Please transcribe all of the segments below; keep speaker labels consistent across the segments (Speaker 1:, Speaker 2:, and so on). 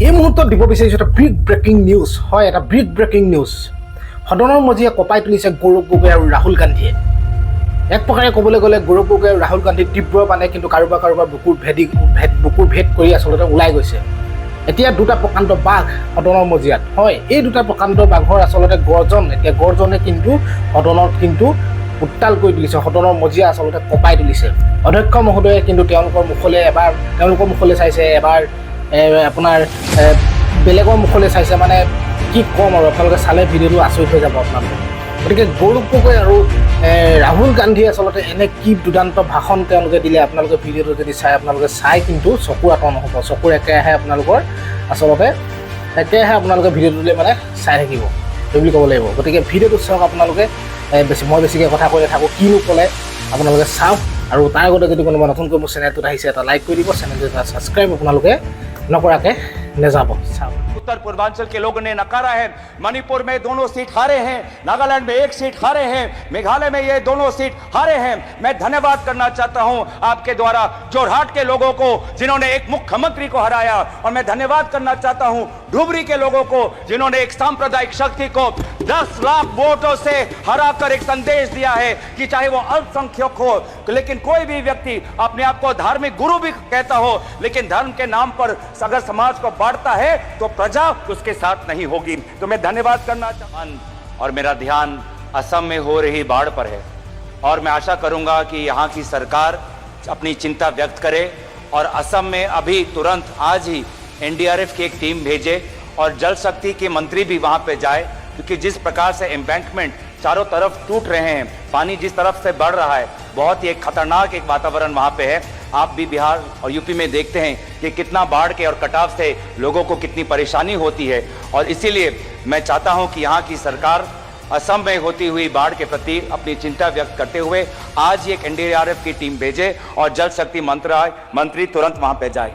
Speaker 1: এই মুহূৰ্তত দিব বিচাৰিছোঁ এটা বিগ ব্ৰেকিং নিউজ। হয়, এটা বিগ ব্ৰেকিং নিউজ। সদনৰ মজিয়া কঁপাই তুলিছে গৌৰৱ গগৈ আৰু ৰাহুল গান্ধীয়ে। এক প্ৰকাৰে ক'বলৈ গ'লে গৌৰৱ গগৈ আৰু ৰাহুল গান্ধী তীব্ৰ মানে কিন্তু কাৰোবাৰ বুকুৰ ভেদ কৰি আচলতে ওলাই গৈছে। এতিয়া দুটা প্ৰকাণ্ড বাঘ সদনৰ মজিয়াত। হয়, এই দুটা প্ৰকাণ্ড বাঘৰ আচলতে গৰ্জনে কিন্তু সদনত কিন্তু উত্তাল কৰি তুলিছে, সদনৰ মজিয়া আচলতে কঁপাই তুলিছে। অধ্যক্ষ মহোদয়ে কিন্তু তেওঁলোকৰ মুখলৈ চাইছে, এবাৰ আপোনাৰ বেলেগৰ মুখলৈ চাইছে। মানে কি ক'ম আৰু, আপোনালোকে চালে ভিডিঅ'টো আচৰিত হৈ যাব আপোনালোকে। গতিকে গৌৰৱ গগৈ আৰু ৰাহুল গান্ধীয়ে আচলতে এনে কি দুৰ্দান্ত ভাষণ তেওঁলোকে দিলে, আপোনালোকে ভিডিঅ'টো যদি আপোনালোকে চাই কিন্তু চকুৰ আঁতৰ নহ'ব। চকুৰ একেৰাহে আপোনালোকে ভিডিঅ'টোলৈ মানে চাই থাকিব সেই বুলি ক'ব লাগিব। গতিকে ভিডিঅ'টো চাওক আপোনালোকে। মই বেছিকৈ কথা কৈ নাথাকোঁ, কিনো ক'লে আপোনালোকে চাওক। আৰু তাৰ আগতে যদি কোনোবা নতুনকৈ মোৰ চেনেলটোত আহিছে এটা লাইক কৰি দিব, চেনেলটো এটা ছাবস্ক্ৰাইব আপোনালোকে নকৰাকৈ নেযাব। চাওক।
Speaker 2: उत्तर पूर्वांचल के लोगों ने नकारा है। मणिपुर में दोनों सीट हारे हैं, नागालैंड में एक सीट हारे हैं, मेघालय में ये दोनों सीट हारे हैं। मैं धन्यवाद करना चाहता हूं आपके द्वारा जोरहाट के लोगों को जिन्होंने एक मुख्यमंत्री को हराया, और मैं धन्यवाद करना चाहता हूं धुबरी के लोगों को जिन्होंने एक सांप्रदायिक शक्ति को 10 लाख वोटों से हराकर एक संदेश दिया है कि चाहे वो अल्पसंख्यक हो, लेकिन कोई भी व्यक्ति अपने आप को धार्मिक गुरु भी कहता हो, लेकिन धर्म के नाम पर अगर समाज को बांटता है तो प्रजा उसके साथ नहीं होगी। तो मैं धन्यवाद करना चाहता हूं। और मेरा ध्यान असम में हो रही बाढ़ पर है, और मैं आशा करूंगा कि यहाँ की सरकार अपनी चिंता व्यक्त करे और असम में अभी तुरंत आज ही एनडीआरएफ की एक टीम भेजे और जल शक्ति के मंत्री भी वहां पे जाए, क्योंकि जिस प्रकार से एम्बैंकमेंट चारों तरफ टूट रहे हैं, पानी जिस तरफ से बढ़ रहा है, बहुत ही एक खतरनाक एक वातावरण वहां पे है। आप भी बिहार और यूपी में देखते हैं कि कितना बाढ़ के और कटाव से लोगों को कितनी परेशानी होती है। और इसीलिए मैं चाहता हूं कि यहाँ की सरकार असम में होती हुई बाढ़ के प्रति अपनी चिंता व्यक्त करते हुए आज ही एक एनडीआरएफ की टीम भेजे और जल शक्ति मंत्री तुरंत वहां पे जाए।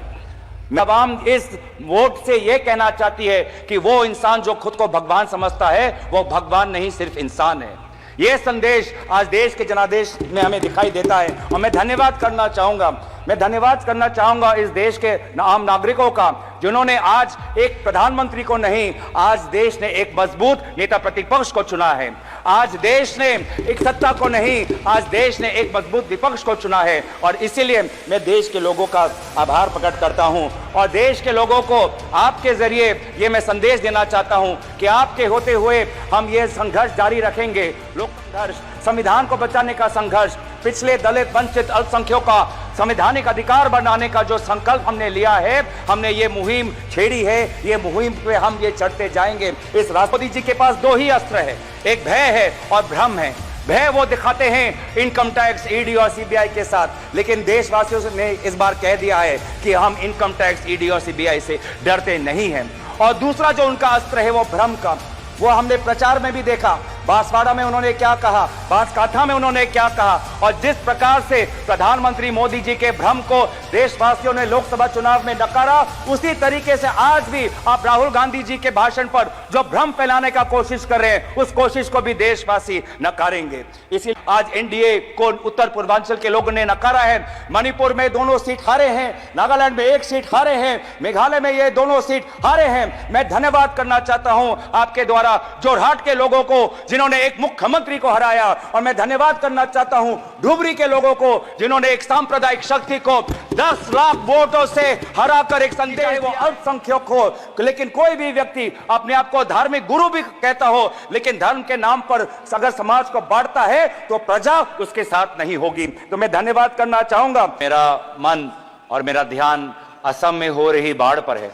Speaker 2: आवाम इस वोट से यह कहना चाहती है कि वो इंसान जो खुद को भगवान समझता है वो भगवान नहीं, सिर्फ इंसान है। ये संदेश आज देश के जनादेश में हमें दिखाई देता है, और मैं धन्यवाद करना चाहूंगा इस देश के आम नागरिकों का, जिन्होंने आज एक प्रधानमंत्री को नहीं, आज देश ने एक मजबूत नेता प्रतिपक्ष को चुना है। आज देश ने एक सत्ता को नहीं, आज देश ने एक मजबूत विपक्ष को चुना है। और इसीलिए मैं देश के लोगों का आभार प्रकट करता हूं, और देश के लोगों को आपके जरिए ये मैं संदेश देना चाहता हूं कि आपके होते हुए हम ये संघर्ष जारी रखेंगे। लोक संघर्ष, संविधान को बचाने का संघर्ष, पिछले दलित वंचित अल्पसंख्यकों का संवैधानिक अधिकार बनाने का जो संकल्प हमने लिया है, हमने ये मुहिम छेड़ी है, ये मुहिम पे हम ये चढ़ते जाएंगे। इस राष्ट्रपति जी के पास 2 ही अस्त्र है, एक भय है और भ्रम है। भय वो दिखाते हैं इनकम टैक्स, ईडी और सीबीआई के साथ, लेकिन देशवासियों ने इस बार कह दिया है कि हम इनकम टैक्स, ईडी और सीबीआई से डरते नहीं हैं। और दूसरा जो उनका अस्त्र है वो भ्रम का, वो हमने प्रचार में भी देखा। बांसवाड़ा में उन्होंने क्या कहा, बांसकाठा में उन्होंने क्या कहा, और जिस प्रकार से प्रधानमंत्री मोदी जी के भ्रम को देशवासियों ने लोकसभा चुनाव में नकारा, उसी तरीके से आज भी आप राहुल गांधी जी के भाषण पर जो भ्रम फैलाने का कोशिश कर रहे हैं, उस कोशिश को भी देशवासी नकारेंगे। इसीलिए आज एनडीए को उत्तर पूर्वांचल के लोगों ने नकारा है। मणिपुर में दोनों सीट हारे हैं, नागालैंड में एक सीट हारे हैं, मेघालय में ये दोनों सीट हारे हैं। मैं धन्यवाद करना चाहता हूं आपके द्वारा जोरहाट के लोगों को जिन्होंने एक मुख्यमंत्री को हराया, और मैं धन्यवाद करना चाहता हूं धुबरी के लोगों को जिन्होंने एक सांप्रदायिक शक्ति को 10 लाख वोटों से हराकर एक संदेश, वो अल्पसंख्यक हो, लेकिन कोई भी व्यक्ति अपने आप को धार्मिक गुरु भी कहता हो, लेकिन धर्म के नाम पर अगर समाज को बांटता है तो प्रजा उसके साथ नहीं होगी। तो मैं धन्यवाद करना चाहूंगा। मेरा मन और मेरा ध्यान असम में हो रही बाढ़ पर है,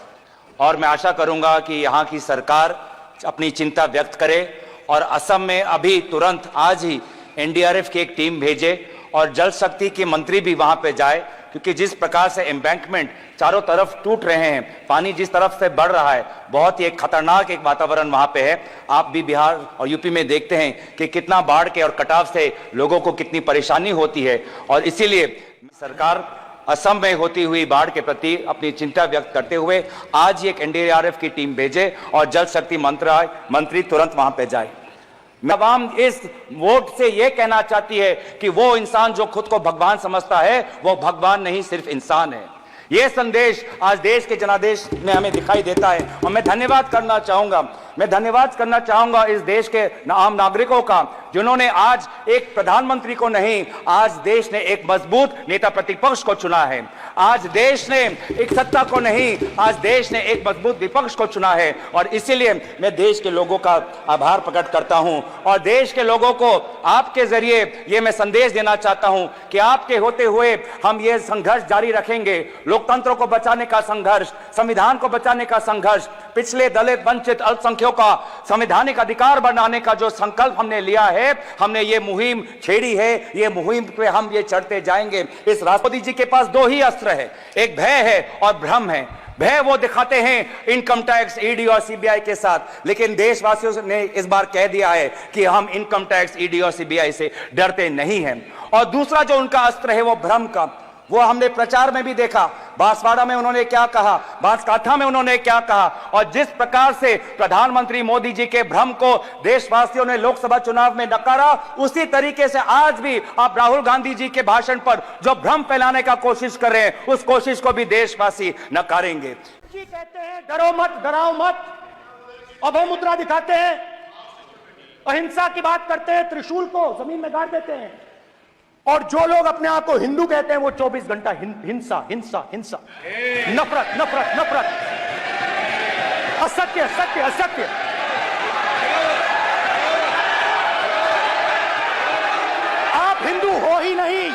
Speaker 2: और मैं आशा करूंगा कि यहाँ की सरकार अपनी चिंता व्यक्त करे और असम में अभी तुरंत आज ही एनडीआरएफ की एक टीम भेजे और जल शक्ति के मंत्री भी वहां पे जाए, क्योंकि जिस प्रकार से एम्बैंकमेंट चारों तरफ टूट रहे हैं, पानी जिस तरफ से बढ़ रहा है, बहुत ही एक खतरनाक एक वातावरण वहां पे है। आप भी बिहार और यूपी में देखते हैं कि कितना बाढ़ के और कटाव से लोगों को कितनी परेशानी होती है। और इसीलिए सरकार असम में होती हुई बाढ़ के प्रति अपनी चिंता व्यक्त करते हुए आज ही एक एनडीआरएफ की टीम भेजे और जल शक्ति मंत्री तुरंत वहां पे जाए। आवाम इस वोट से यह कहना चाहती है कि वो इंसान जो खुद को भगवान समझता है वो भगवान नहीं, सिर्फ इंसान है। ये संदेश आज देश के जनादेश में हमें दिखाई देता है और मैं धन्यवाद करना चाहूंगा इस देश के आम नागरिकों का, जिन्होंने आज एक प्रधानमंत्री को नहीं, आज देश ने एक मजबूत नेता प्रतिपक्ष को चुना है। आज देश ने एक सत्ता को नहीं, आज देश ने एक मजबूत विपक्ष को चुना है और इसीलिए मैं देश के लोगों का आभार प्रकट करता हूं और देश के लोगों को आपके जरिए ये मैं संदेश देना चाहता हूं कि आपके होते हुए हम ये संघर्ष जारी रखेंगे। लोकतंत्र को बचाने का संघर्ष, संविधान को बचाने का संघर्ष, पिछले दलित वंचित अल्पसंख्यकों का संवैधानिक अधिकार बनाने का जो संकल्प हमने लिया है, हमने ये मुहिम छेड़ी है, ये मुहिम पे हम ये चढ़ते जाएंगे। इस राष्ट्रपति जी के पास दो ही अस्त्र है, एक भय है और भ्रम है। भय वो दिखाते हैं इनकम टैक्स, ईडी और सीबीआई के साथ, लेकिन देशवासियों ने इस बार कह दिया है कि हम इनकम टैक्स, ईडी और सीबीआई से डरते नहीं हैं। और दूसरा जो उनका अस्त्र है वो भ्रम का, वो हमने प्रचार में भी देखा। बांसवाड़ा में उन्होंने क्या कहा, बांसकाठा में उन्होंने क्या कहा और जिस प्रकार से प्रधानमंत्री मोदी जी के भ्रम को देशवासियों ने लोकसभा चुनाव में नकारा, उसी तरीके से आज भी आप राहुल गांधी जी के भाषण पर जो भ्रम फैलाने का कोशिश कर रहे हैं, उस कोशिश को भी देशवासी नकारेंगे।
Speaker 3: जी कहते हैं डरो मत, डराओ मत, अभय मुद्रा दिखाते हैं, अहिंसा की बात करते हैं, त्रिशूल को जमीन में गाड़ देते हैं और जो लोग अपने आप को हिंदू कहते हैं वो 24 घंटा हिंसा हिंसा हिंसा, नफरत नफरत नफरत, असत्य सत्य असत्य। आप हिंदू हो ही नहीं।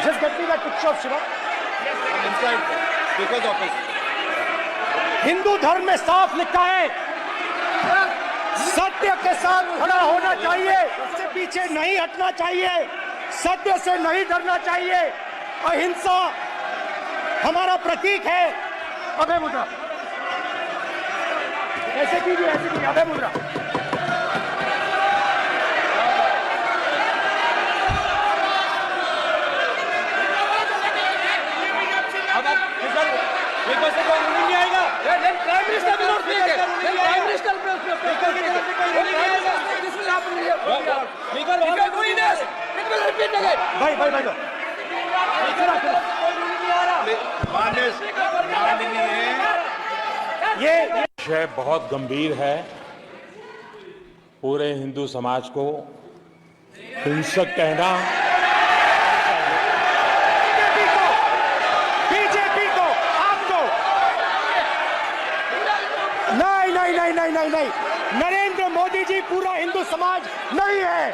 Speaker 3: Just get me that picture of Shiva. Hindu धर्म में साफ लिखा है, सत्य के साथ खड़ा होना चाहिए, उससे पीछे नहीं हटना चाहिए, सत्य से नहीं डरना चाहिए। अहिंसा हमारा प्रतीक है। अभय मुद्रा ऐसे कीजिए, ऐसे कीजिए, अभय मुद्रा। भाई भाई भाई ये
Speaker 4: विषय बहुत गंभीर है। पूरे हिंदू समाज को हिंसक कहना,
Speaker 3: बीजेपी को आपको नहीं, नरेंद्र मोदी जी पूरा हिंदू समाज नहीं है,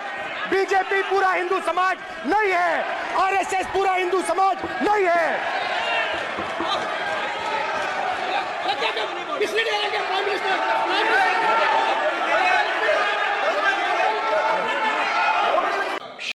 Speaker 3: बीजेपी पूरा हिंदू समाज नहीं है, आरएसएस पूरा हिंदू समाज नहीं है।